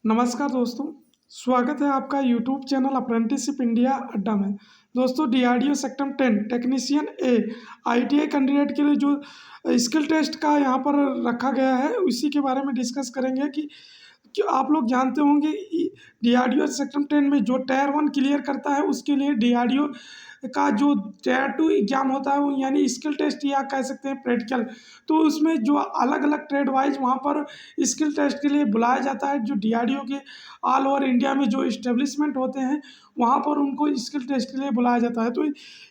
नमस्कार दोस्तों, स्वागत है आपका यूट्यूब चैनल अप्रेंटिसशिप इंडिया अड्डा में। दोस्तों, DRDO sector 10 technician A ITI candidate के लिए जो स्किल टेस्ट का यहाँ पर रखा गया है, उसी के बारे में डिस्कस करेंगे कि आप लोग जानते होंगे डीआरडीओ सेक्टर 10 में जो टायर 1 क्लियर करता है उसके लिए डीआरडीओ का जो टायर 2 एग्जाम होता है वो यानी स्किल टेस्ट या कह सकते हैं प्रैक्टिकल। तो उसमें जो अलग अलग ट्रेड वाइज वहाँ पर स्किल टेस्ट के लिए बुलाया जाता है। जो डीआरडीओ के ऑल ओवर इंडिया में जो इस्टेब्लिशमेंट होते हैं वहाँ पर उनको स्किल टेस्ट के लिए बुलाया जाता है। तो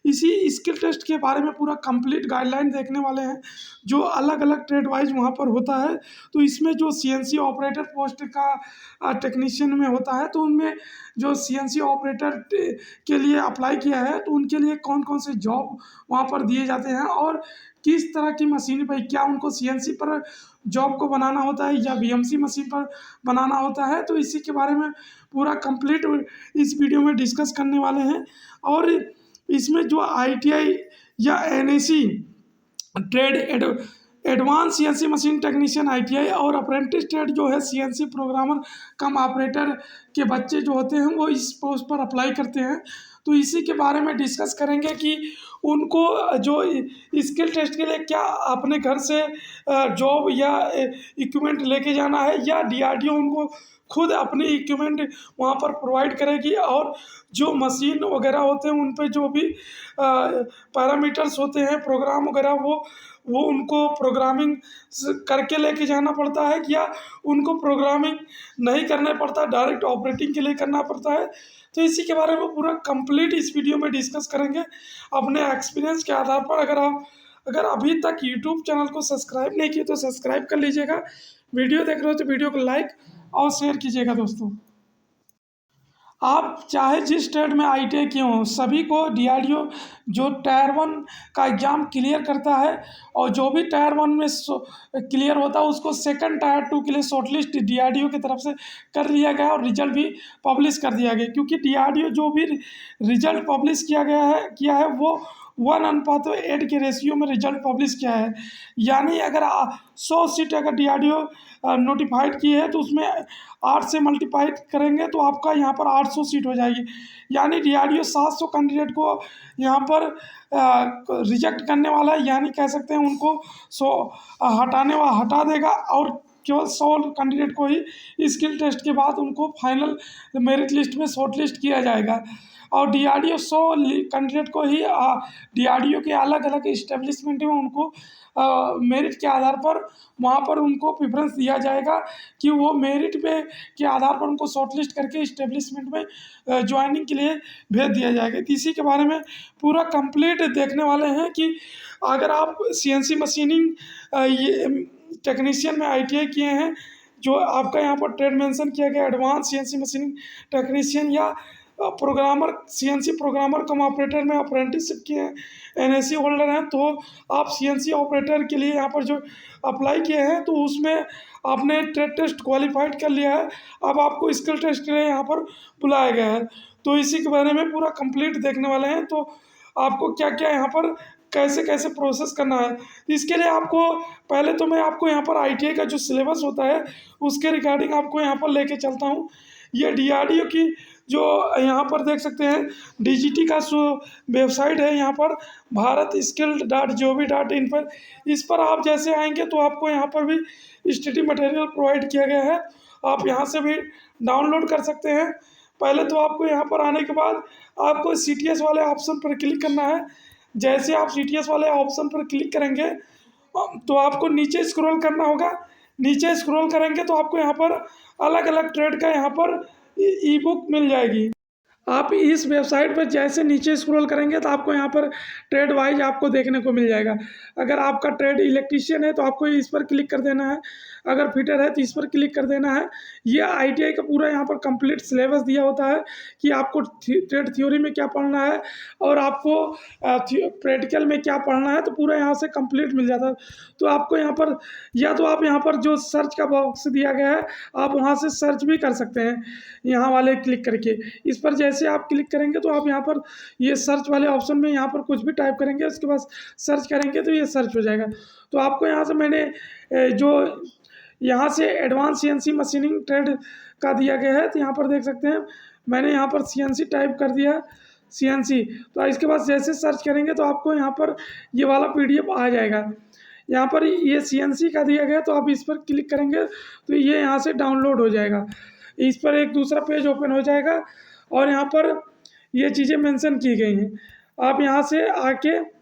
इसी स्किल टेस्ट के बारे में पूरा कंप्लीट गाइडलाइन देखने वाले हैं जो अलग अलग ट्रेड वाइज वहाँ पर होता है। तो इसमें जो सीएनसी ऑपरेटर पोस्ट का टेक्नीशियन में होता है, तो उनमें जो सीएनसी ऑपरेटर के लिए अप्लाई किया है तो उनके लिए कौन कौन से जॉब वहाँ पर दिए जाते हैं और किस तरह की मशीन पर, क्या उनको सीएनसी पर जॉब को बनाना होता है या वीएमसी मशीन पर बनाना होता है, तो इसी के बारे में पूरा कंप्लीट इस वीडियो में डिस्कस करने वाले हैं। और इसमें जो आईटीआई या NAC trade advance CNC machine technician ITI और अप्रेंटिस ट्रेड जो है सीएनसी प्रोग्रामर कम ऑपरेटर के बच्चे जो होते हैं वो इस पोस्ट पर अप्लाई करते हैं। तो इसी के बारे में डिस्कस करेंगे कि उनको जो स्किल टेस्ट के लिए क्या अपने घर से जॉब या इक्विपमेंट लेके जाना है या डीआरडीओ उनको खुद अपनी इक्विपमेंट वहाँ पर प्रोवाइड करेगी, और जो मशीन वगैरह होते हैं उन पे जो भी पैरामीटर्स होते हैं प्रोग्राम वगैरह वो उनको प्रोग्रामिंग करके लेके जाना पड़ता है या उनको प्रोग्रामिंग नहीं करना पड़ता, डायरेक्ट ऑपरेटिंग के लिए करना पड़ता है। तो इसी के बारे में पूरा कंप्लीट इस वीडियो में डिस्कस करेंगे अपने एक्सपीरियंस के आधार पर। अगर अभी तक यूट्यूब चैनल को सब्सक्राइब नहीं किए तो सब्सक्राइब कर लीजिएगा। वीडियो देख रहे हो तो वीडियो को लाइक और शेयर कीजिएगा। दोस्तों, आप चाहे जिस स्टेट में आईटीआई किए हों, सभी को डीआरडीओ जो टायर 1 का एग्ज़ाम क्लियर करता है और जो भी टायर 1 में क्लियर होता है उसको सेकंड टायर 2 के लिए शॉर्टलिस्ट डीआरडीओ की तरफ से कर लिया गया और रिजल्ट भी पब्लिश कर दिया गया। क्योंकि डीआरडीओ जो भी रिजल्ट पब्लिश किया है वो 1:8 के रेशियो में रिजल्ट पब्लिश किया है। यानी अगर 100 सीट अगर डीआरडीओ नोटिफाइड की है तो उसमें 8 से मल्टीप्लाई करेंगे तो आपका यहाँ पर 800 सीट हो जाएगी। यानी डीआरडीओ 700 कैंडिडेट को यहाँ पर रिजेक्ट करने वाला है, यानी कह सकते हैं उनको हटा देगा और केवल 100 कैंडिडेट को ही स्किल टेस्ट के बाद उनको फाइनल मेरिट लिस्ट में शॉर्ट लिस्ट किया जाएगा। और डीआरडीओ 100 कैंडिडेट को ही डीआरडीओ के अलग अलग इस्टेब्लिशमेंट में उनको मेरिट के आधार पर वहाँ पर उनको प्रेफरेंस दिया जाएगा कि वो मेरिट पे के आधार पर उनको शॉर्टलिस्ट करके इस्टेब्लिशमेंट में ज्वाइनिंग के लिए भेज दिया जाएगा। तो इसी के बारे में पूरा कंप्लीट देखने वाले हैं कि अगर आप सीएनसी मशीनिंग ये टेक्नीशियन में आईटीआई किए हैं, जो आपका यहाँ पर ट्रेड मेंशन किया गया एडवांस सीएनसी मशीनिंग टेक्नीशियन या प्रोग्रामर सीएनसी प्रोग्रामर कम ऑपरेटर में अप्रेंटिसशिप किए हैं, एनएसी होल्डर हैं, तो आप सीएनसी ऑपरेटर के लिए यहाँ पर जो अप्लाई किए हैं तो उसमें आपने ट्रेड टेस्ट क्वालिफाइड कर लिया है। अब आपको स्किल टेस्ट के लिए यहाँ पर बुलाया गया है। तो इसी के बारे में पूरा कंप्लीट देखने वाले हैं। तो आपको क्या क्या यहाँ पर कैसे कैसे प्रोसेस करना है, इसके लिए आपको पहले तो मैं आपको यहाँ पर आईटीआई का जो सिलेबस होता है उसके रिगार्डिंग आपको यहाँ पर लेके चलता हूँ। ये डीआरडीओ की जो यहाँ पर देख सकते हैं डीजीटी का जो वेबसाइट है यहाँ पर bharatskill.gov.in पर, इस पर आप जैसे आएंगे तो आपको यहाँ पर भी स्टडी मटेरियल प्रोवाइड किया गया है, आप यहाँ से भी डाउनलोड कर सकते हैं। पहले तो आपको यहाँ पर आने के बाद आपको सीटीएस वाले ऑप्शन पर क्लिक करना है। जैसे आप सीटीएस वाले ऑप्शन पर क्लिक करेंगे तो आपको नीचे स्क्रॉल करना होगा। नीचे स्क्रॉल करेंगे तो आपको यहाँ पर अलग अलग ट्रेड का यहाँ पर ई बुक मिल जाएगी। आप इस वेबसाइट पर जैसे नीचे स्क्रॉल करेंगे तो आपको यहाँ पर ट्रेड वाइज आपको देखने को मिल जाएगा। अगर आपका ट्रेड इलेक्ट्रीशियन है तो आपको इस पर क्लिक कर देना है, अगर फिटर है तो इस पर क्लिक कर देना है। ये आईटीआई का पूरा यहाँ पर कंप्लीट सिलेबस दिया होता है कि आपको ट्रेड थ्योरी में क्या पढ़ना है और आपको प्रैक्टिकल में क्या पढ़ना है, तो पूरा यहाँ से कंप्लीट मिल जाता है। तो आपको यहाँ पर या तो आप यहाँ पर जो सर्च का बॉक्स दिया गया है आप वहाँ से सर्च भी कर सकते हैं, यहाँ वाले क्लिक करके। इस पर जैसे आप क्लिक करेंगे तो आप यहाँ पर ये सर्च वाले ऑप्शन में यहाँ पर कुछ भी टाइप करेंगे, उसके बाद सर्च करेंगे तो ये सर्च हो जाएगा। तो आपको यहाँ से मैंने जो यहाँ से एडवांस सीएनसी मशीनिंग ट्रेड का दिया गया है। तो यहाँ पर देख सकते हैं मैंने यहाँ पर सीएनसी टाइप कर दिया, सीएनसी। तो इसके बाद जैसे सर्च करेंगे तो आपको यहाँ पर ये वाला पीडीएफ आ जाएगा। यहाँ पर ये सीएनसी का दिया गया, तो आप इस पर क्लिक करेंगे तो ये यहाँ से डाउनलोड हो जाएगा। इस पर एक दूसरा पेज ओपन हो जाएगा और यहाँ पर ये चीज़ें मेंशन की गई हैं। आप यहाँ से आके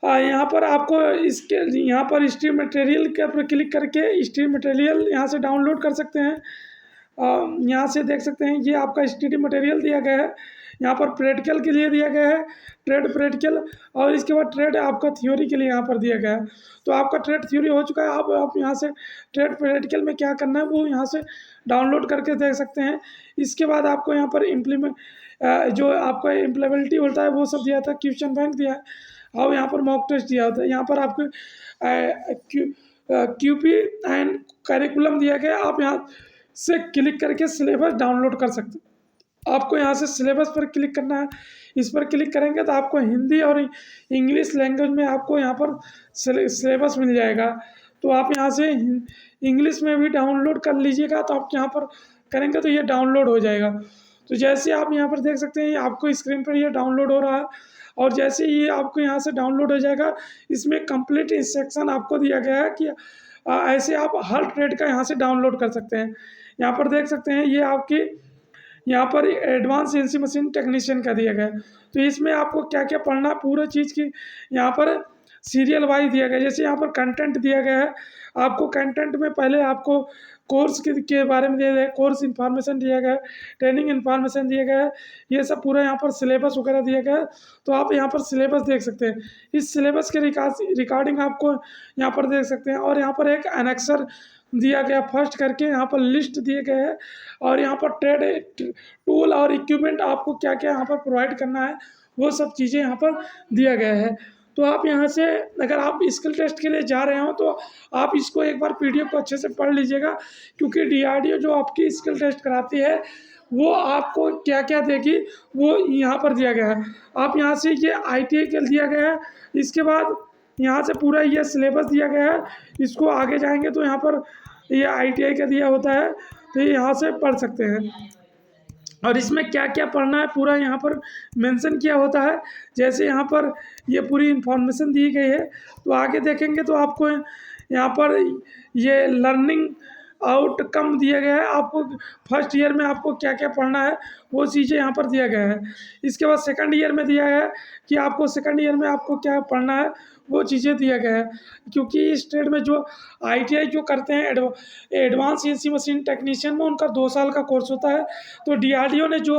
यहाँ पर आपको इसके यहाँ पर स्ट्रीम मटेरियल के पर क्लिक करके स्ट्रीम मटेरियल यहाँ से डाउनलोड कर सकते हैं। यहाँ से देख सकते हैं ये आपका स्टडी मटेरियल दिया गया है। यहाँ पर प्रैक्टिकल के लिए दिया गया है, ट्रेड प्रैक्टिकल, और इसके बाद ट्रेड आपका थ्योरी के लिए यहाँ पर दिया गया है। तो आपका ट्रेड थ्योरी हो चुका है। आप यहाँ से ट्रेड प्रैक्टिकल में क्या करना है वो यहाँ से डाउनलोड करके देख सकते हैं। इसके बाद आपको यहाँ पर जो आपका इम्प्लीमेबिलिटी होता है वो सब दिया था, क्वेश्चन बैंक दिया है और यहाँ पर मॉक टेस्ट दिया होता है। यहाँ पर आपको क्यूपी एंड करिकुलम दिया गया। आप यहाँ से क्लिक करके सिलेबस डाउनलोड कर सकते हैं। आपको यहाँ से सिलेबस पर क्लिक करना है। इस पर क्लिक करेंगे तो आपको हिंदी और इंग्लिश लैंग्वेज में आपको यहाँ पर सिलेबस मिल जाएगा। तो आप यहाँ से इंग्लिश में भी डाउनलोड कर लीजिएगा। तो आप यहाँ पर करेंगे तो ये डाउनलोड हो जाएगा। तो जैसे आप यहाँ पर देख सकते हैं आपको स्क्रीन पर ये डाउनलोड हो रहा है और जैसे ये आपको यहाँ से डाउनलोड हो जाएगा, इसमें कंप्लीट इंस्ट्रक्शन आपको दिया गया है कि ऐसे आप हर ट्रेड का यहाँ से डाउनलोड कर सकते हैं। यहाँ पर देख सकते हैं ये आपकी यहाँ पर एडवांस सीएनसी मशीन टेक्नीशियन का दिया गया है। तो इसमें आपको क्या क्या पढ़ना पूरा चीज़ की यहाँ पर सीरियल वाइज दिया गया है। जैसे यहाँ पर कंटेंट दिया गया है, आपको कंटेंट में पहले आपको कोर्स के बारे में दिया गया है, कोर्स इन्फॉर्मेशन दिया गया है, ट्रेनिंग इन्फॉर्मेशन दिया गया है, ये सब पूरा यहाँ पर सिलेबस वगैरह दिया गया है। तो आप यहाँ पर सिलेबस देख सकते हैं। इस सिलेबस के रिकॉर्डिंग आपको यहाँ पर देख सकते हैं। और यहाँ पर एक एनेक्सर दिया गया फर्स्ट करके, यहाँ पर लिस्ट दिए गए हैं और यहाँ पर ट्रेड टूल और इक्विपमेंट आपको क्या क्या यहाँ पर प्रोवाइड करना है वो सब चीज़ें यहाँ पर दिया गया है। तो आप यहाँ से अगर आप स्किल टेस्ट के लिए जा रहे हो तो आप इसको एक बार पीडीएफ को अच्छे से पढ़ लीजिएगा, क्योंकि डीआरडीओ जो आपकी स्किल टेस्ट कराती है वो आपको क्या क्या देगी वो यहाँ पर दिया गया है। आप यहाँ से ये आईटीआई के दिया गया है, इसके बाद यहाँ से पूरा ये सिलेबस दिया गया है। इसको आगे जाएंगे तो यहाँ पर ये आईटीआई का दिया होता है, तो ये यहाँ से पढ़ सकते हैं। और इसमें क्या क्या पढ़ना है पूरा यहाँ पर मेंशन किया होता है। जैसे यहाँ पर ये पूरी इन्फॉर्मेशन दी गई है। तो आगे देखेंगे तो आपको यहाँ पर ये लर्निंग आउटकम दिया गया है। आपको फर्स्ट ईयर में आपको क्या क्या पढ़ना है वो चीज़ें यहाँ पर दिया गया है। इसके बाद सेकंड ईयर में दिया गया है कि आपको सेकंड ईयर में आपको क्या पढ़ना है वो चीज़ें दिया गया है। क्योंकि इस ट्रेड में जो आईटीआई जो करते हैं एडवांस सीएनसी मशीन टेक्नीशियन में उनका 2 साल का कोर्स होता है। तो डीआरडीओ ने जो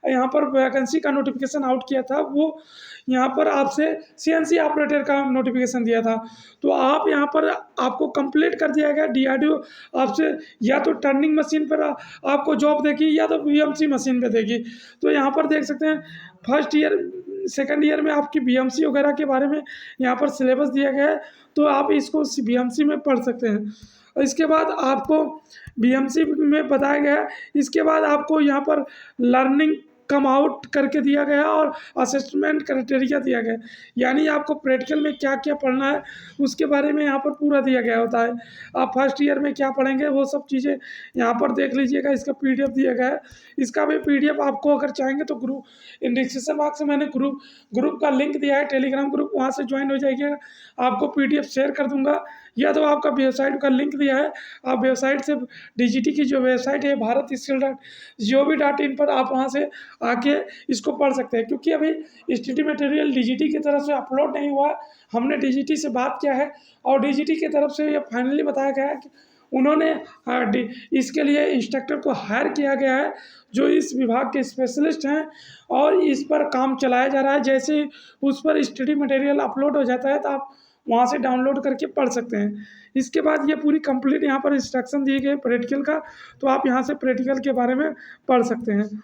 यहाँ पर वैकेंसी का नोटिफिकेशन आउट किया था वो यहाँ पर आपसे सीएनसी ऑपरेटर का नोटिफिकेशन दिया था। तो आप यहाँ पर आपको कंप्लीट कर दिया गया। डीआरडीओ आपसे या तो टर्निंग मशीन पर आपको जॉब देगी या तो बीएमसी मशीन पे देगी। तो यहाँ पर देख सकते हैं फर्स्ट ईयर सेकंड ईयर में आपकी बीएमसी वगैरह के बारे में यहाँ पर सिलेबस दिया गया है। तो आप इसको बीएमसी में पढ़ सकते हैं। और इसके बाद आपको बीएमसी में बताया गया है। इसके बाद आपको यहाँ पर लर्निंग कम आउट करके दिया गया और असेसमेंट क्राइटेरिया दिया गया, यानी आपको प्रैक्टिकल में क्या क्या पढ़ना है उसके बारे में यहाँ पर पूरा दिया गया होता है। आप फर्स्ट ईयर में क्या पढ़ेंगे वो सब चीज़ें यहाँ पर देख लीजिएगा। इसका पीडीएफ दिया गया है। इसका भी पीडीएफ आपको अगर चाहेंगे तो ग्रुप डिस्क्रिप्शन बॉक्स में मैंने ग्रुप का लिंक दिया है, टेलीग्राम ग्रुप, वहाँ से ज्वाइन हो जाइएगा। आपको पीडीएफ शेयर कर दूँगा, या तो आपका वेबसाइट का लिंक दिया है, आप वेबसाइट से डीजीटी की जो वेबसाइट है bharat-skill.gov.in पर आप वहाँ से आके इसको पढ़ सकते हैं। क्योंकि अभी स्टडी मटेरियल डीजीटी की तरफ से अपलोड नहीं हुआ, हमने डीजीटी से बात किया है और डीजीटी की तरफ से ये फाइनली बताया गया है कि उन्होंने इसके लिए इंस्ट्रक्टर को हायर किया गया है जो इस विभाग के स्पेशलिस्ट हैं और इस पर काम चलाया जा रहा है। जैसे उस पर स्टडी मटेरियल अपलोड हो जाता है तो आप वहाँ से डाउनलोड करके पढ़ सकते हैं। इसके बाद ये पूरी कंप्लीट यहाँ पर इंस्ट्रक्शन दिए गए प्रैक्टिकल का, तो आप यहाँ से प्रैक्टिकल के बारे में पढ़ सकते हैं।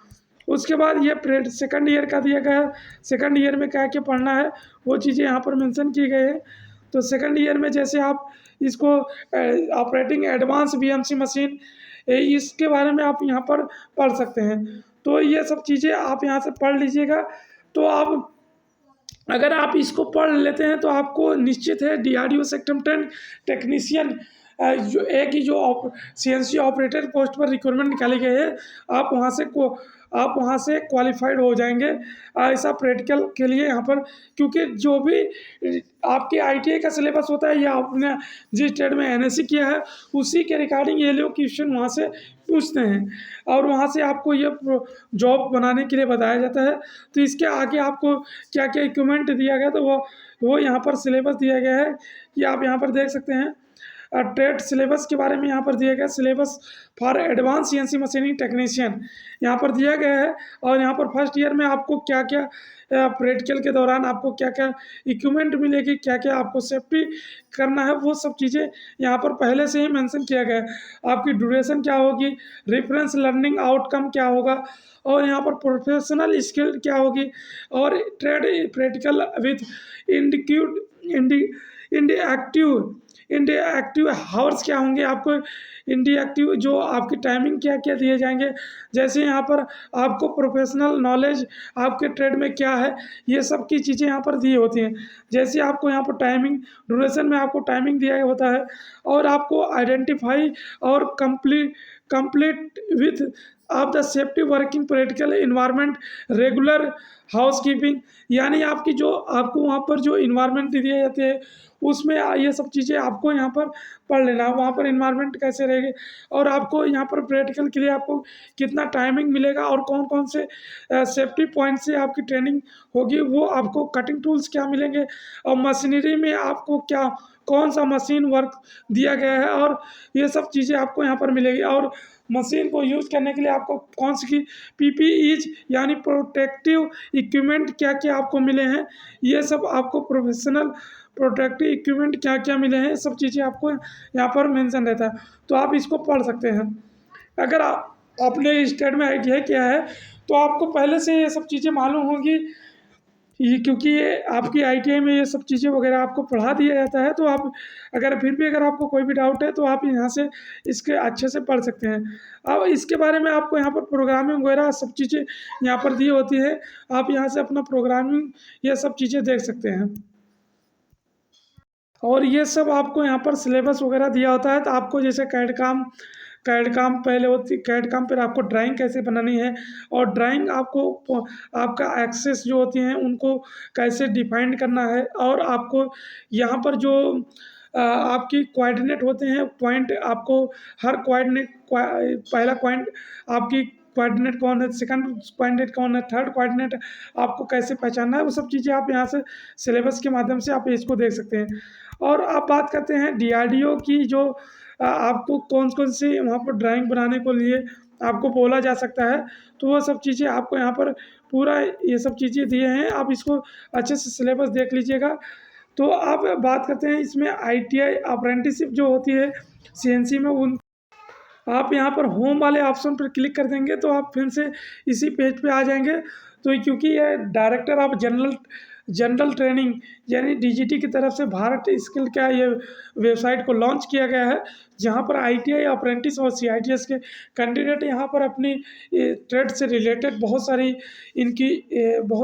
उसके बाद ये सेकंड ईयर का दिया गया है, सेकंड ईयर में क्या क्या पढ़ना है वो चीज़ें यहाँ पर मेंशन की गई है। तो सेकंड ईयर में जैसे आप इसको ऑपरेटिंग एडवांस बीएमसी मशीन इसके बारे में आप यहाँ पर पढ़ सकते हैं। तो ये सब चीज़ें आप यहाँ से पढ़ लीजिएगा। तो आप अगर आप इसको पढ़ लेते हैं तो आपको निश्चित है डीआरडीओ सेक्टर 10 टेक्नीशियन जो एक ही जो CNC ऑपरेटर पोस्ट पर रिक्वायरमेंट निकाली गई है, आप वहाँ से क्वालिफाइड हो जाएंगे ऐसा प्रैक्टिकल के लिए यहाँ पर। क्योंकि जो भी आपके ITI का सिलेबस होता है या आपने जिस ट्रेड में NSE किया है उसी के रिगार्डिंग ये लोग क्वेश्चन वहाँ से पूछते हैं और वहाँ से आपको ये जॉब बनाने के लिए बताया जाता है। तो इसके आगे आपको क्या क्या इक्विपमेंट दिया गया, तो वो यहाँ पर सिलेबस दिया गया है कि आप यहाँ पर देख सकते हैं। ट्रेड सिलेबस के बारे में यहाँ पर दिया गया, syllabus for advance CNC machining technician यहाँ पर दिया गया है। और यहाँ पर फर्स्ट ईयर में आपको क्या क्या प्रैक्टिकल के दौरान आपको क्या क्या इक्विपमेंट मिलेगी, क्या क्या आपको सेफ्टी करना है, वो सब चीज़ें यहाँ पर पहले से ही मेंशन किया गया है। आपकी ड्यूरेशन क्या होगी, रेफरेंस लर्निंग आउटकम क्या होगा, और यहाँ पर प्रोफेशनल स्किल क्या होगी, और ट्रेड प्रैक्टिकल विथ इंडिक्यूट इंडिएक्टिव हावर्स क्या होंगे, आपको इंडिएक्टिव जो आपकी टाइमिंग क्या क्या दिए जाएंगे। जैसे यहाँ पर आपको प्रोफेशनल नॉलेज आपके ट्रेड में क्या है, ये सब की चीज़ें यहाँ पर दी होती हैं। जैसे आपको यहाँ पर टाइमिंग ड्यूरेशन में आपको टाइमिंग दिया होता है, और आपको आइडेंटिफाई और complete width of the safety working practical environment regular housekeeping, यानी आपकी जो आपको वहाँ पर जो इन्वायरमेंट दिए जाते हैं उसमें ये सब चीज़ें आपको यहाँ पर पढ़ लेना है, वहाँ पर इन्वायरमेंट कैसे रहेगी, और आपको यहाँ पर प्रैक्टिकल के लिए आपको कितना टाइमिंग मिलेगा, और कौन कौन से सेफ्टी पॉइंट से आपकी ट्रेनिंग होगी, वो आपको कटिंग टूल्स क्या मिलेंगे, और मशीनरी में आपको क्या कौन सा मशीन वर्क दिया गया है, और ये सब चीज़ें आपको यहाँ पर मिलेगी। और मशीन को यूज़ करने के लिए आपको कौन सी PPEs यानी प्रोटेक्टिव इक्विपमेंट क्या क्या आपको मिले हैं, ये सब आपको प्रोफेशनल प्रोटेक्टिव इक्विपमेंट क्या क्या मिले हैं, सब चीज़ें आपको यहाँ पर मेंशन रहता है। तो आप इसको पढ़ सकते हैं। अगर आपने स्टेट में ITI किया है तो आपको पहले से ये सब चीज़ें मालूम होंगी, ये क्योंकि ये आपकी ITI में ये सब चीज़ें वगैरह आपको पढ़ा दिया जाता है। तो आप अगर आपको कोई भी डाउट है तो आप यहाँ से इसके अच्छे से पढ़ सकते हैं। अब इसके बारे में आपको यहाँ पर प्रोग्रामिंग वगैरह सब चीज़ें यहाँ पर दी होती है, आप यहाँ से अपना प्रोग्रामिंग ये सब चीज़ें देख सकते हैं। और ये सब आपको यहाँ पर सिलेबस वगैरह दिया होता है। तो आपको जैसे कैड काम पहले होती, कैड काम फिर आपको ड्राइंग कैसे बनानी है, और ड्राइंग आपको आपका एक्सेस जो होती हैं उनको कैसे डिफाइन करना है, और आपको यहाँ पर जो आपकी कोऑर्डिनेट होते हैं पॉइंट, आपको हर पहला पॉइंट आपकी कोऑर्डिनेट कौन है, सेकंड कोऑर्डिनेट कौन है, थर्ड कोऑर्डिनेट आपको कैसे पहचानना है, वो सब चीज़ें आप यहाँ से सिलेबस के माध्यम से आप इसको देख सकते हैं। और आप बात करते हैं DRDO की, जो आपको कौन कौन सी वहाँ पर ड्राइंग बनाने को लिए आपको बोला जा सकता है, तो वो सब चीज़ें आपको यहाँ पर पूरा ये सब चीज़ें दिए हैं, आप इसको अच्छे से सिलेबस देख लीजिएगा। तो आप बात करते हैं इसमें ITI अप्रेंटिसशिप जो होती है CNC में, उन आप यहाँ पर होम वाले ऑप्शन पर क्लिक कर देंगे तो आप फिर से इसी पेज पे आ जाएंगे। तो क्योंकि ये डायरेक्टर ऑफ जनरल ट्रेनिंग यानी DGT की तरफ से भारत स्किल का ये वेबसाइट को लॉन्च किया गया है, जहाँ पर ITI अप्रेंटिस और CITS के कैंडिडेट यहाँ पर अपनी ट्रेड से रिलेटेड बहुत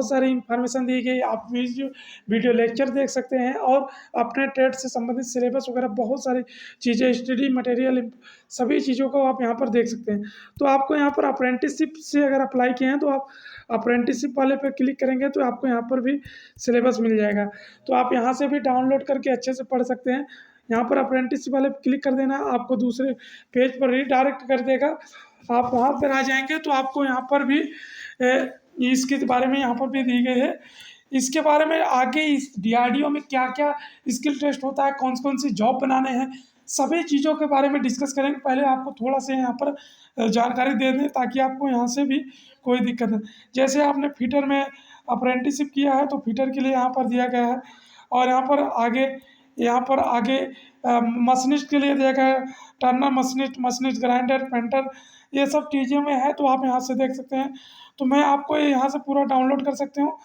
सारी इंफॉर्मेशन दी गई। आप वीडियो लेक्चर देख सकते हैं, और अपने ट्रेड से संबंधित सिलेबस वगैरह बहुत सारी चीज़ें, स्टडी मटेरियल, सभी चीज़ों को आप यहाँ पर देख सकते हैं। तो आपको यहाँ पर अप्रेंटिसशिप से अगर अप्लाई किए हैं तो आप अप्रेंटिसशिप वाले पे क्लिक करेंगे तो आपको यहाँ पर भी सिलेबस मिल जाएगा। तो आप यहाँ से भी डाउनलोड करके अच्छे से पढ़ सकते हैं। यहाँ पर अप्रेंटिसशिप वाले पे क्लिक कर देना, आपको दूसरे पेज पर रीडायरेक्ट कर देगा। आप वहाँ पर आ जाएंगे तो आपको यहाँ पर भी इसके बारे में यहाँ पर भी दी गई है। इसके बारे में आगे इस DRDO में क्या क्या स्किल टेस्ट होता है, कौन कौन सी जॉब बनाने हैं, सभी चीज़ों के बारे में डिस्कस करेंगे। पहले आपको थोड़ा सा यहाँ पर जानकारी दे दें ताकि आपको यहाँ से भी कोई दिक्कत नहीं। जैसे आपने फिटर में अप्रेंटिसशिप किया है तो फिटर के लिए यहाँ पर दिया गया है, और यहाँ पर आगे मशीनिस्ट के लिए दिया गया है, टर्नर मशीनिस्ट ग्राइंडर पेंटर, ये सब चीज़ों में है। तो आप यहाँ से देख सकते हैं। तो मैं आपको यहाँ से पूरा डाउनलोड कर सकते हूँ,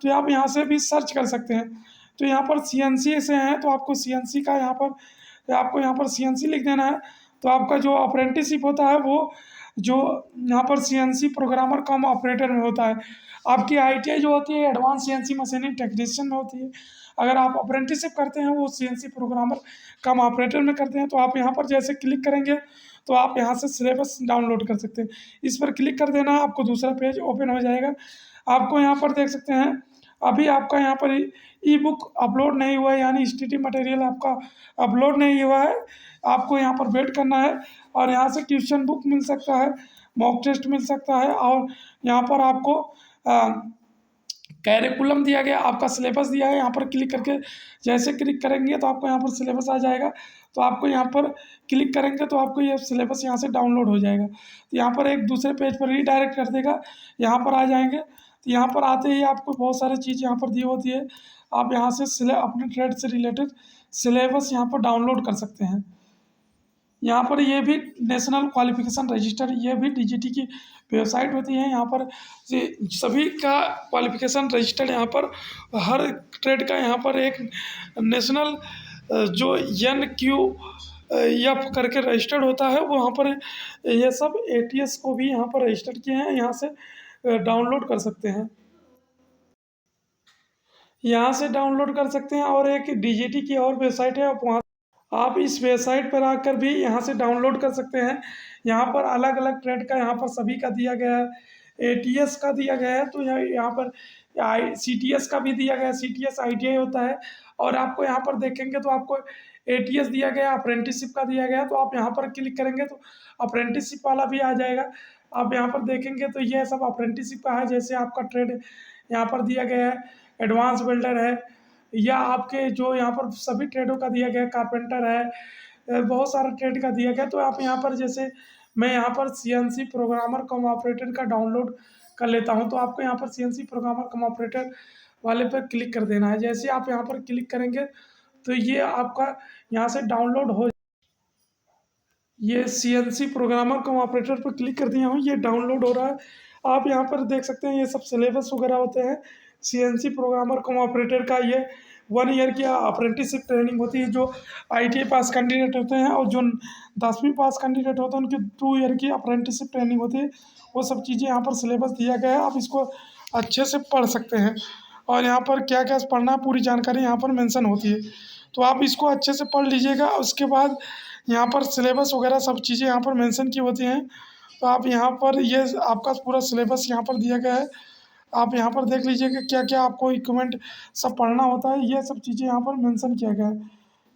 तो आप यहाँ से भी सर्च कर सकते हैं। तो यहाँ पर CNC से हैं तो आपको CNC का आपको यहाँ पर CNC लिख देना है। तो आपका जो अप्रेंटिसशिप होता है वो जो यहाँ पर CNC प्रोग्रामर कम ऑपरेटर में होता है। आपकी ITI जो होती है एडवांस CNC मशीनिंग टेक्नीशियन में होती है। अगर आप अप्रेंटिसशिप करते हैं वो सीएनसी प्रोग्रामर कम ऑपरेटर में करते हैं, तो आप यहाँ पर जैसे क्लिक करेंगे तो आप यहाँ से सिलेबस डाउनलोड कर सकते हैं। इस पर क्लिक कर देना, आपको दूसरा पेज ओपन हो जाएगा। आपको यहाँ पर देख सकते हैं अभी आपका यहाँ पर ई बुक अपलोड नहीं हुआ है, यानी स्टडी मटेरियल आपका अपलोड नहीं हुआ है। आपको यहाँ पर वेट करना है और यहाँ से क्वेश्चन बुक मिल सकता है, मॉक टेस्ट मिल सकता है, और यहाँ पर आपको कैरिकुलम दिया गया, आपका सिलेबस दिया है। यहाँ पर क्लिक करके जैसे क्लिक करेंगे तो आपको यहाँ पर सिलेबस आ जाएगा। तो आपको यहाँ पर क्लिक करेंगे तो आपको ये सिलेबस यहाँ से डाउनलोड हो जाएगा। तो यहाँ पर एक दूसरे पेज पर रीडायरेक्ट कर देगा, यहाँ पर आ जाएंगे। तो यहाँ पर आते ही आपको बहुत सारी चीज़ यहाँ पर दी होती है। आप यहाँ से अपने ट्रेड से रिलेटेड सिलेबस यहाँ पर डाउनलोड कर सकते हैं। यहाँ पर ये भी नेशनल क्वालिफिकेशन रजिस्टर, ये भी डीजीटी की वेबसाइट होती है। यहाँ पर सभी का क्वालिफिकेशन रजिस्टर, यहाँ पर हर ट्रेड का यहाँ पर एक नेशनल जो NQF करके रजिस्टर्ड होता है, वो यहाँ पर ये सब ATS को भी यहाँ पर रजिस्टर किए हैं, यहाँ से डाउनलोड कर सकते हैं। यहाँ से डाउनलोड कर सकते हैं। और एक डीजीटी की और वेबसाइट है, आप इस वेबसाइट पर आकर भी यहाँ से डाउनलोड कर सकते हैं। यहाँ पर अलग अलग ट्रेड का यहाँ पर सभी का दिया गया है, ATS का दिया गया है, तो यहाँ पर CTS का भी दिया गया है। CTS ITI होता है। और आपको यहाँ पर देखेंगे तो आपको ATS दिया गया, अप्रेंटिसशिप का दिया गया। तो आप यहाँ पर क्लिक करेंगे तो अप्रेंटिसशिप वाला भी आ जाएगा। आप यहाँ पर देखेंगे तो ये सब अप्रेंटिसशिप का है। जैसे आपका ट्रेड यहाँ पर दिया गया है, एडवांस बिल्डर है, या आपके जो यहाँ पर सभी ट्रेडों का दिया गया, कारपेंटर है, बहुत सारा ट्रेड का दिया गया। तो आप यहाँ पर जैसे मैं यहाँ पर CNC प्रोग्रामर कम ऑपरेटर का डाउनलोड कर लेता हूँ, तो आपको यहाँ पर CNC प्रोग्रामर कम ऑपरेटर वाले पर क्लिक कर देना है। जैसे आप यहाँ पर क्लिक करेंगे तो ये आपका यहाँ से डाउनलोड हो, ये CNC प्रोग्रामर कम ऑपरेटर पर क्लिक कर दिया हूँ, ये डाउनलोड हो रहा है। आप यहाँ पर देख सकते हैं ये सब सिलेबस वगैरह होते हैं। CNC प्रोग्रामर कम ऑपरेटर का ये 1 ईयर की अप्रेंटिसशिप ट्रेनिंग होती है, जो ITI पास कैंडिडेट होते हैं, और जो 10वीं पास कैंडिडेट होते हैं उनकी 2 ईयर की अप्रेंटिसशिप ट्रेनिंग होती है। वो सब चीज़ें यहाँ पर सिलेबस दिया गया है, आप इसको अच्छे से पढ़ सकते हैं। और यहाँ पर क्या क्या पढ़ना है पूरी जानकारी यहाँ पर मेंशन होती है, तो आप इसको अच्छे से पढ़ लीजिएगा। उसके बाद यहाँ पर सिलेबस वगैरह सब चीज़ें यहाँ पर मेंशन की होती हैं। तो आप यहाँ पर ये आपका पूरा सिलेबस यहाँ पर दिया गया है, आप यहाँ पर देख लीजिए कि क्या क्या आपको इक्विपमेंट सब पढ़ना होता है, ये सब चीज़ें यहाँ पर मेंशन किया गया है।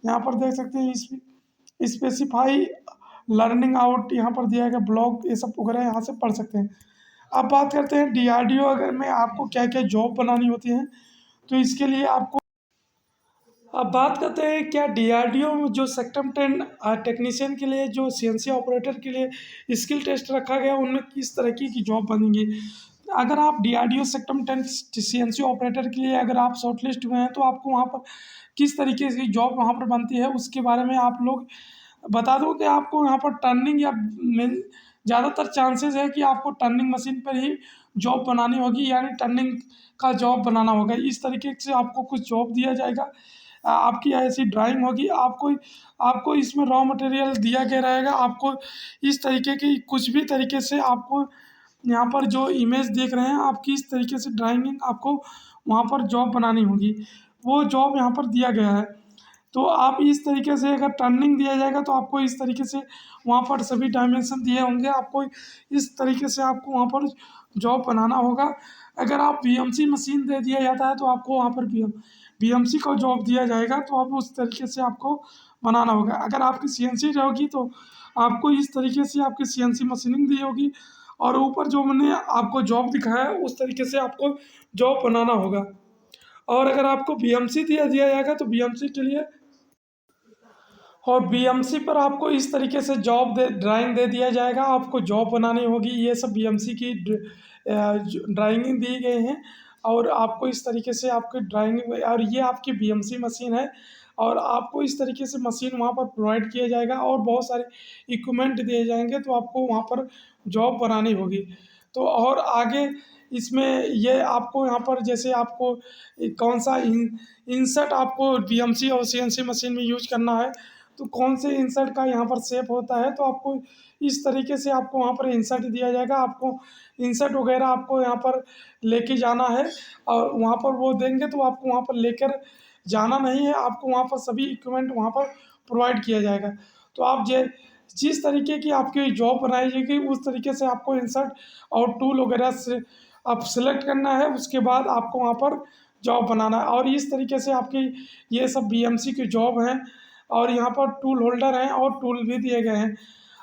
यहाँ पर देख सकते हैं स्पेसिफाई लर्निंग आउट यहाँ पर दिया गया, ब्लॉग ये सब वगैरह यहाँ से पढ़ सकते हैं। अब बात करते हैं DRDO अगर में आपको क्या क्या जॉब बनानी होती है, तो इसके लिए आपको अब बात करते हैं क्या DRDO में जो सेक्टर 10 टेक्नीशियन के लिए जो CNC ऑपरेटर के लिए स्किल टेस्ट रखा गया, उनमें किस तरह की जॉब बनेंगी। अगर आप DRDO सेक्टर 10 CNC ऑपरेटर के लिए अगर आप शॉर्टलिस्ट हुए हैं, तो आपको वहाँ पर किस तरीके की जॉब वहाँ पर बनती है उसके बारे में आप लोग बता दो कि आपको यहाँ पर टर्निंग या ज़्यादातर चांसेस है कि आपको टर्निंग मशीन पर ही जॉब बनानी होगी, यानी टर्निंग का जॉब बनाना होगा। इस तरीके से आपको कुछ जॉब दिया जाएगा, आपकी ऐसी ड्राइंग होगी, आपको आपको इसमें रॉ मटेरियल दिया गया रहेगा। आपको इस तरीके की कुछ भी तरीके से आपको यहाँ पर जो इमेज देख रहे हैं, आपकी इस तरीके से ड्राइंग आपको वहाँ पर जॉब बनानी होगी, वो जॉब यहाँ पर दिया गया है। तो आप इस तरीके से अगर टर्निंग दिया जाएगा तो आपको इस तरीके से वहाँ पर सभी डायमेंशन दिए होंगे, आपको इस तरीके से आपको वहाँ पर जॉब बनाना होगा। अगर आप VMC मशीन दे दिया जाता है तो आपको वहाँ पर VMC को जॉब दिया जाएगा, तो आप उस तरीके से आपको बनाना होगा। अगर आपकी CNC रहेगी तो आपको इस तरीके से आपकी CNC मशीनिंग दी होगी, और ऊपर जो मैंने आपको जॉब दिखाया है उस तरीके से आपको जॉब बनाना होगा। और अगर आपको VMC दिया जाएगा तो VMC के लिए और BMC पर आपको इस तरीके से ड्राइंग दे दिया जाएगा, आपको जॉब बनानी होगी। ये सब BMC की ड्राइंग दी गई हैं, और आपको इस तरीके से आपकी ड्राइंग, और ये आपकी BMC मशीन है, और आपको इस तरीके से मशीन वहाँ पर प्रोवाइड किया जाएगा, और बहुत सारे इक्विपमेंट दिए जाएंगे, तो आपको वहाँ पर जॉब बनानी होगी। तो और आगे इसमें ये आपको यहाँ पर जैसे आपको कौन सा इंसर्ट आपको BMC और CNC मशीन में यूज करना है, तो कौन से इंसर्ट का यहाँ पर शेप होता है, तो आपको इस तरीके से आपको वहाँ पर इंसर्ट दिया जाएगा। आपको इंसर्ट वगैरह आपको यहाँ पर लेके जाना है, और वहाँ पर वो देंगे तो आपको वहाँ पर लेकर जाना नहीं है, आपको वहाँ पर सभी इक्विपमेंट वहाँ पर प्रोवाइड किया जाएगा। तो आप जिस तरीके की आपकी जॉब बनाई जाएगी उस तरीके से आपको इंसर्ट और टूल वगैरह से आप सिलेक्ट करना है, उसके बाद आपको वहाँ पर जॉब बनाना है। और इस तरीके से आपकी ये सब बीएमसी की जॉब हैं, और यहाँ पर टूल होल्डर हैं और टूल भी दिए गए हैं।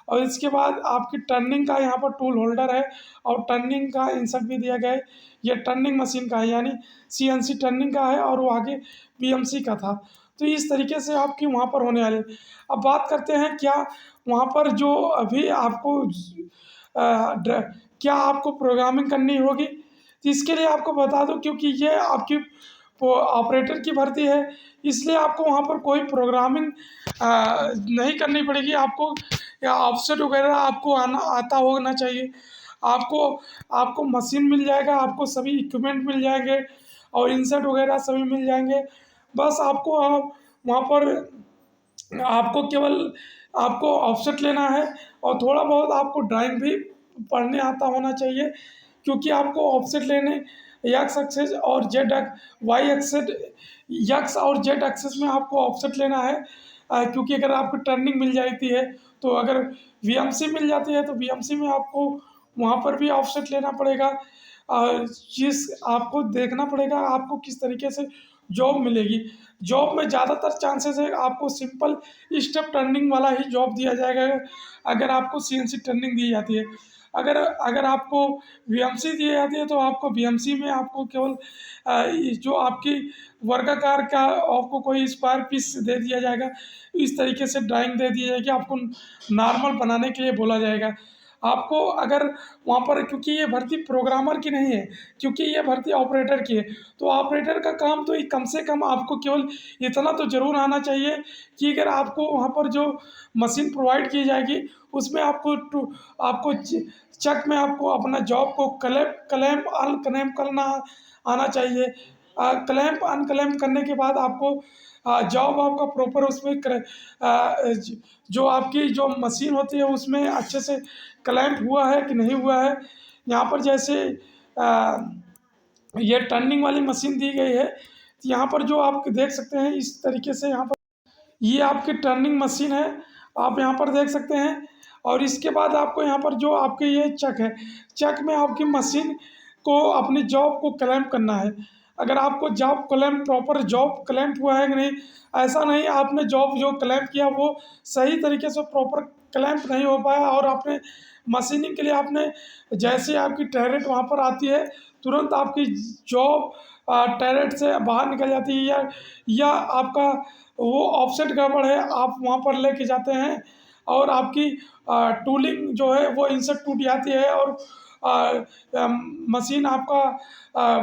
और इसके बाद आपकी टर्निंग का यहाँ पर टूल होल्डर है और टर्निंग का इंसर्ट भी दिया गया है। ये टर्निंग मशीन का है, यानी सीएनसी टर्निंग का है और वो आगे बीएमसी का था। तो इस तरीके से आपकी वहाँ पर होने वाले। अब बात करते हैं क्या वहाँ पर जो अभी आपको क्या आपको प्रोग्रामिंग करनी होगी। तो इसके लिए आपको बता दूं, क्योंकि ये आपकी ऑपरेटर की भर्ती है, इसलिए आपको वहाँ पर कोई प्रोग्रामिंग नहीं करनी पड़ेगी। आपको या ऑफसेट वगैरह आपको आना आता होना चाहिए। आपको आपको मशीन मिल जाएगा, आपको सभी इक्विपमेंट मिल जाएंगे और इंसर्ट वगैरह सभी मिल जाएंगे। बस आपको वहाँ पर आपको केवल आपको ऑफसेट लेना है और थोड़ा बहुत आपको ड्राइंग भी पढ़ने आता होना चाहिए, क्योंकि आपको ऑफसेट लेने एक्स एक्सेस और जेड वाई एक्सेस एक्स और जेड एक्सेस में आपको ऑफसेट लेना है। क्योंकि अगर आपको टर्निंग मिल जाती है, तो अगर वीएमसी मिल जाती है तो वीएमसी में आपको वहाँ पर भी ऑफसेट लेना पड़ेगा। चीज़ आपको देखना पड़ेगा आपको किस तरीके से जॉब मिलेगी। जॉब में ज़्यादातर चांसेस है आपको सिंपल स्टेप टर्निंग वाला ही जॉब दिया जाएगा, अगर आपको सीएनसी टर्निंग दी जाती है। अगर अगर आपको वीएमसी दी जाती है तो आपको वीएमसी में आपको केवल जो आपकी वर्गाकार का आपको कोई स्क्वायर पीस दे दिया जाएगा, इस तरीके से ड्राइंग दे दी जाएगी, आपको नॉर्मल बनाने के लिए बोला जाएगा। आपको अगर वहाँ पर, क्योंकि ये भर्ती प्रोग्रामर की नहीं है, क्योंकि ये भर्ती ऑपरेटर की है, तो ऑपरेटर का काम तो कम से कम आपको केवल इतना तो ज़रूर आना चाहिए कि अगर आपको वहाँ पर जो मशीन प्रोवाइड की जाएगी उसमें आपको चेक में आपको अपना जॉब को क्लैंप अनक्लैंप करना आना चाहिए। क्लैंप अनक्लैंप करने के बाद आपको जॉब आपका प्रॉपर उसमें जो आपकी जो मशीन होती है उसमें अच्छे से क्लैंप हुआ है कि नहीं हुआ है। यहाँ पर जैसे अ, ये टर्निंग वाली मशीन दी गई है, तो यहाँ पर जो आप देख सकते हैं इस तरीके से, यहाँ पर ये आपकी टर्निंग मशीन है, आप यहाँ पर देख सकते हैं। और इसके बाद आपको यहाँ पर जो आपके ये चक है, चक में आपकी मशीन को अपनी जॉब को क्लैंप करना है। अगर आपको job clamp proper job clamp हुआ है कि नहीं, ऐसा नहीं आपने जॉब जो क्लैंप किया वो सही तरीके से प्रॉपर क्लैंप नहीं हो पाया और आपने मशीनिंग के लिए आपने जैसे आपकी टैरेट वहाँ पर आती है, तुरंत आपकी जॉब टैरेट से बाहर निकल जाती है, या आपका वो ऑफसेट गड़बड़ है, आप वहाँ पर लेके जाते हैं और आपकी टूलिंग जो है वो इंसर्ट टूट जाती है और मशीन आपका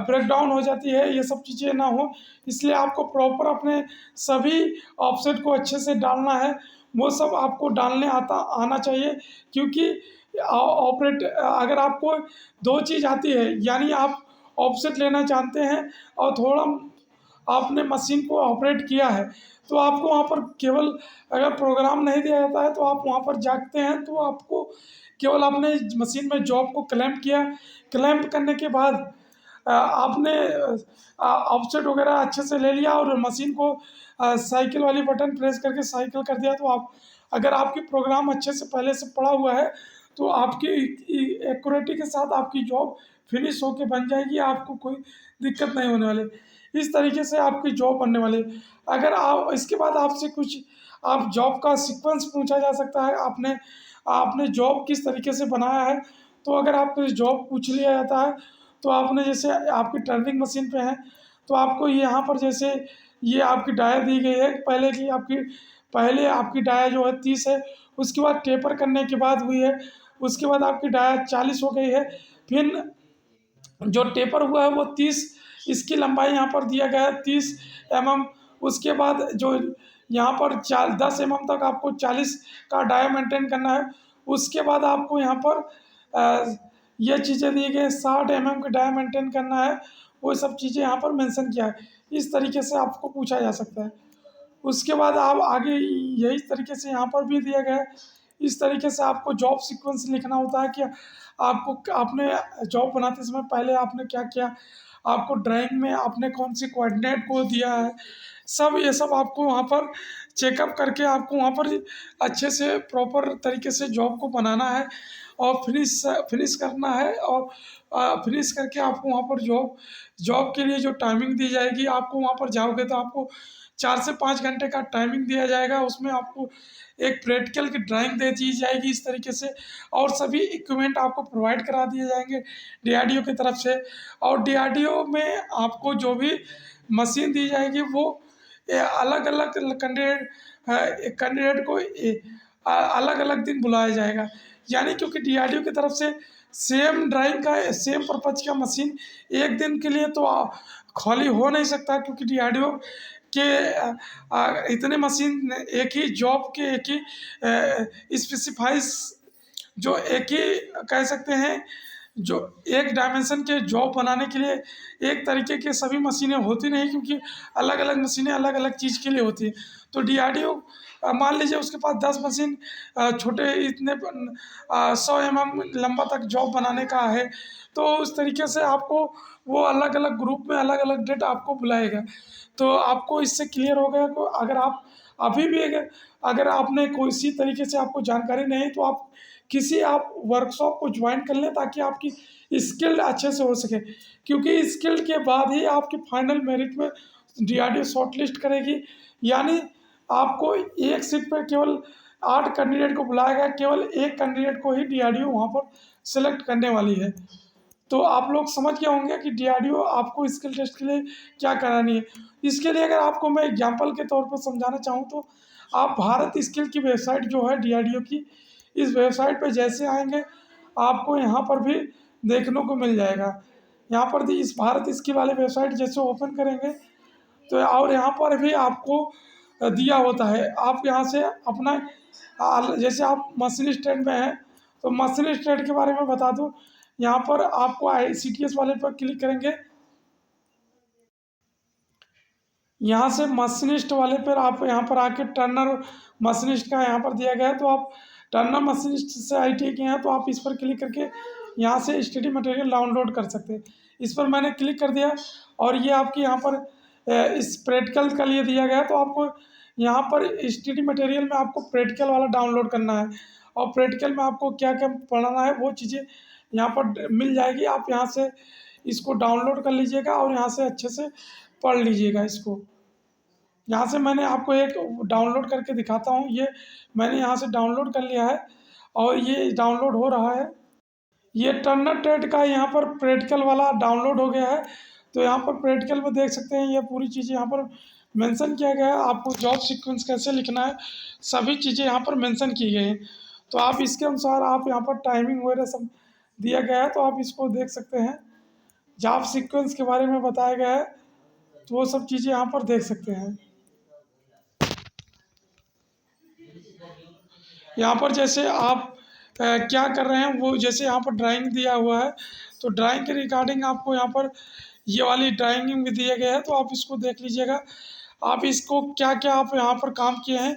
ब्रेक डाउन हो जाती है। ये सब चीज़ें ना हो, इसलिए आपको प्रॉपर अपने सभी ऑफसेट को अच्छे से डालना है, वो सब आपको डालने आना चाहिए। क्योंकि ऑपरेट अगर आपको दो चीज़ आती है, यानी आप ऑफसेट लेना जानते हैं और थोड़ा आपने मशीन को ऑपरेट किया है, तो आपको वहाँ पर केवल अगर प्रोग्राम नहीं दिया जाता है तो आप वहाँ पर जागते हैं, तो आपको केवल आपने मशीन में जॉब को क्लैंप किया, क्लैंप करने के बाद आपने ऑफसेट वगैरह अच्छे से ले लिया और मशीन को साइकिल वाली बटन प्रेस करके साइकिल कर दिया, तो आप अगर आपकी प्रोग्राम अच्छे से पहले से पड़ा हुआ है तो आपकी एक्यूरेटी के साथ आपकी जॉब फिनिश होके बन जाएगी, आपको कोई दिक्कत नहीं होने वाली। इस तरीके से आपकी जॉब बनने वाली। अगर आप इसके बाद आपसे कुछ आप जॉब का सीक्वेंस पूछा जा सकता है, आपने आपने जॉब किस तरीके से बनाया है। तो अगर आपको जॉब पूछ लिया जाता है, तो आपने जैसे आपकी टर्निंग मशीन पे है, तो आपको यहाँ पर जैसे ये आपकी डायर दी गई है, पहले आपकी डायर जो है 30 है, उसके बाद टेपर करने के बाद हुई है, उसके बाद आपकी डायर 40 हो गई है, फिर जो टेपर हुआ है वो 30, इसकी लंबाई यहाँ पर दिया गया है 30 mm। उसके बाद जो यहाँ पर 10 mm तक आपको 40 का डाया मेंटेन करना है। उसके बाद आपको यहाँ पर ये चीज़ें दी गई 60 mm का डाया मेंटेन करना है, वो सब चीज़ें यहाँ पर मेंशन किया है। इस तरीके से आपको पूछा जा सकता है। उसके बाद आप आगे यही तरीके से यहाँ पर भी दिया गया है। इस तरीके से आपको जॉब सीक्वेंस लिखना होता है कि आपको आपने जॉब बनाते समय पहले आपने क्या किया, आपको ड्राइंग में आपने कौन सी कोऑर्डिनेट को दिया है, सब ये सब आपको वहाँ पर चेकअप करके आपको वहाँ पर अच्छे से प्रॉपर तरीके से जॉब को बनाना है और फिनिश करना है। और फिनिश करके आपको वहाँ पर जॉब जॉब के लिए जो टाइमिंग दी जाएगी, आपको वहाँ पर जाओगे तो आपको 4 से 5 घंटे का टाइमिंग दिया जाएगा। उसमें आपको एक प्रैक्टिकल की ड्राइंग दे दी जाएगी इस तरीके से, और सभी इक्विपमेंट आपको प्रोवाइड करा दिए जाएंगे डीआरडीओ की तरफ से। और डीआरडीओ में आपको जो भी मशीन दी जाएगी वो अलग अलग कैंडिडेट कैंडिडेट को अलग अलग दिन बुलाया जाएगा। यानी क्योंकि डीआरडीओ की तरफ से सेम ड्राइंग का सेम पर्पज का मशीन एक दिन के लिए तो खाली हो नहीं सकता, क्योंकि डीआरडीओ के इतने मशीन एक ही जॉब के एक ही स्पेसिफाइज जो एक ही कह सकते हैं जो एक डायमेंशन के जॉब बनाने के लिए एक तरीके के सभी मशीनें होती नहीं, क्योंकि अलग अलग मशीनें अलग अलग चीज़ के लिए होती हैं। तो डीआरडीओ मान लीजिए उसके पास 10 मशीन छोटे इतने 100 mm लंबा तक जॉब बनाने का है, तो उस तरीके से आपको वो अलग अलग ग्रुप में अलग अलग डेट आपको बुलाएगा। तो आपको इससे क्लियर हो गया कि अगर आप अभी भी अगर आपने किसी तरीके से आपको जानकारी नहीं, तो आप किसी आप वर्कशॉप को ज्वाइन कर लें, ताकि आपकी स्किल्ड अच्छे से हो सके, क्योंकि स्किल्ड के बाद ही आपकी फाइनल मेरिट में डीआरडीओ शॉर्टलिस्ट करेगी। यानी आपको एक सीट पर केवल 8 कैंडिडेट को बुलाएगा, केवल एक कैंडिडेट को ही डीआरडीओ वहाँ पर सेलेक्ट करने वाली है। तो आप लोग समझ गए होंगे कि डीआरडीओ आपको स्किल टेस्ट के लिए क्या करानी है। इसके लिए अगर आपको मैं एग्जांपल के तौर पर समझाना चाहूँ, तो आप भारत स्किल की वेबसाइट जो है डीआरडीओ की, इस वेबसाइट पे जैसे आएंगे आपको यहाँ पर भी देखने को मिल जाएगा। यहाँ पर इस भारत स्किल वाले वेबसाइट जैसे ओपन करेंगे, तो और यहाँ पर भी आपको दिया होता है। आप यहाँ से अपना जैसे आप मशीन स्टैंड में हैं, तो मशीन स्टैंड के बारे में बता दूँ। यहाँ पर आपको ICTS वाले पर क्लिक करेंगे, यहाँ से मशीनिस्ट वाले पर आप यहाँ पर आके टर्नर मशीनिस्ट का यहाँ पर दिया गया है, तो आप टर्नर मशीनिस्ट से ITI के हैं, तो आप इस पर क्लिक करके यहाँ से स्टडी मटेरियल डाउनलोड कर सकते हैं। इस पर मैंने क्लिक कर दिया और ये आपके यहाँ पर इस प्रैक्टिकल का लिए दिया गया है, तो आपको यहाँ पर स्टडी मटेरियल में आपको प्रैक्टिकल वाला डाउनलोड करना है, और प्रैक्टिकल में आपको क्या क्या पढ़ाना है वो चीज़ें यहाँ पर मिल जाएगी। आप यहाँ से इसको डाउनलोड कर लीजिएगा और यहाँ से अच्छे से पढ़ लीजिएगा इसको। यहाँ से मैंने आपको एक डाउनलोड करके दिखाता हूँ। ये मैंने यहाँ से डाउनलोड कर लिया है और ये डाउनलोड हो रहा है। ये टर्नर टेट का यहाँ पर प्रैक्टिकल वाला डाउनलोड हो गया है। तो यहाँ पर प्रैक्टिकल में देख सकते हैं ये पूरी चीज़ें यहाँ पर मेंशन किया गया है। आपको जॉब सीक्वेंस कैसे लिखना है, सभी चीज़ें यहाँ पर मेंशन की गई हैं। तो आप इसके अनुसार आप यहाँ पर टाइमिंग वगैरह सब दिया गया है, तो आप इसको देख सकते हैं। जॉब सीक्वेंस के बारे में बताया गया है, तो वो सब चीज़ें यहाँ पर देख सकते हैं। यहाँ पर जैसे आप क्या कर रहे हैं वो, जैसे यहाँ पर ड्राइंग दिया हुआ है, तो ड्राइंग के रिगार्डिंग आपको यहाँ पर ये वाली ड्राइंग भी दिया गया है, तो आप इसको देख लीजिएगा। आप इसको क्या क्या आप यहाँ पर काम किए हैं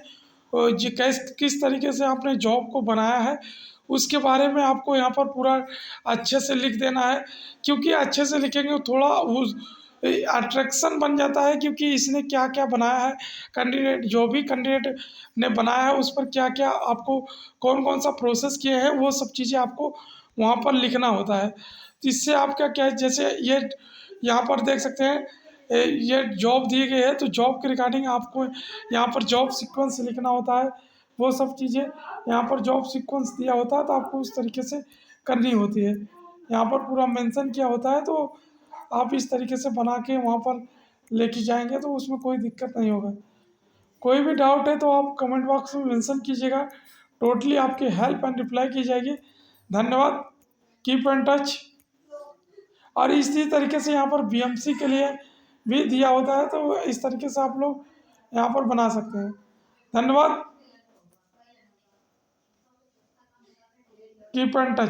और जी किस तरीके से आपने जॉब को बनाया है, उसके बारे में आपको यहाँ पर पूरा अच्छे से लिख देना है। क्योंकि अच्छे से लिखेंगे तो थोड़ा उस अट्रैक्शन बन जाता है, क्योंकि इसने क्या क्या बनाया है, कैंडिडेट जो भी कैंडिडेट ने बनाया है उस पर क्या क्या आपको कौन कौन सा प्रोसेस किए हैं, वो सब चीज़ें आपको वहाँ पर लिखना होता है। तो इससे आपका क्या है, जैसे ये यहाँ पर देख सकते हैं ये जॉब दी गई है, तो जॉब के रिगार्डिंग आपको यहाँ पर जॉब सीक्वेंस लिखना होता है। वो सब चीज़ें यहाँ पर जॉब सीक्वेंस दिया होता है, तो आपको उस तरीके से करनी होती है। यहाँ पर पूरा मेंशन किया होता है, तो आप इस तरीके से बना के वहाँ पर लेके जाएंगे तो उसमें कोई दिक्कत नहीं होगा। कोई भी डाउट है तो आप कमेंट बॉक्स में मेंशन कीजिएगा, टोटली आपकी हेल्प एंड रिप्लाई की जाएगी। धन्यवाद। Keep in touch. और इसी तरीके से यहाँ पर BMC के लिए भी दिया होता है, तो इस तरीके से आप लोग यहाँ पर बना सकते हैं। धन्यवाद। Keep in touch.